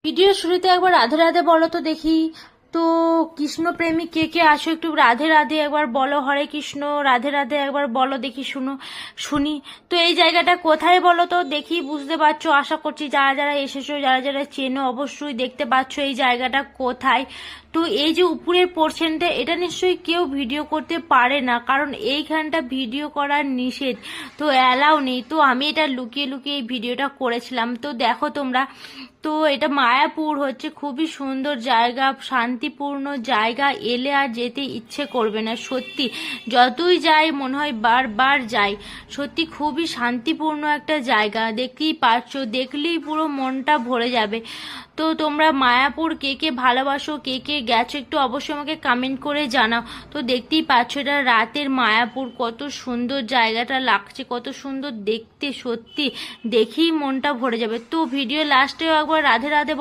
Video শুরুতে একবার রাধে রাধে বলো তো দেখি। তো কৃষ্ণ প্রেমী কে কে আসো একটু রাধে রাধে একবার বলো, হরে কৃষ্ণ রাধে রাধে একবার বলো দেখি, শুনি। তো এই জায়গাটা কোথায় বলো তো দেখি, বুঝতে পারছো? আশা করছি যারা যারা এসেছো, যারা যারা চেনো, অবশ্যই দেখতে পাচ্ছ এই জায়গাটা কোথায়। তো এই যে উপরের পোর্শনটা, এটা নিশ্চয়ই কেউ ভিডিও করতে পারে না, কারণ এইখানটা ভিডিও করার নিষেধ, তো অ্যালাউ নেই। তো আমি এটা লুকিয়ে লুকিয়ে এই ভিডিওটা করেছিলাম। তো দেখো তোমরা, তো এটা মায়াপুর হচ্ছে খুবই সুন্দর জায়গা, শান্তিপূর্ণ জায়গা, এলে আর যেতে ইচ্ছে করবে না সত্যি। যতই যাই মনে হয় বারবার যাই, সত্যি খুবই শান্তিপূর্ণ একটা জায়গা। দেখতেই পাচ্ছ, দেখলেই পুরো মনটা ভরে যাবে। তো তোমরা মায়াপুর কে কে ভালোবাসো, কে কে গেছো, একটু অবশ্যই আমাকে কমেন্ট করে জানাও। তো দেখতেই পাচ্ছ এটা রাতের মায়াপুর, কত সুন্দর জায়গাটা লাগছে, কত সুন্দর দেখতে, সত্যি দেখেই মনটা ভরে যাবে। তো ভিডিও লাস্টেও একবার রাধে রাধে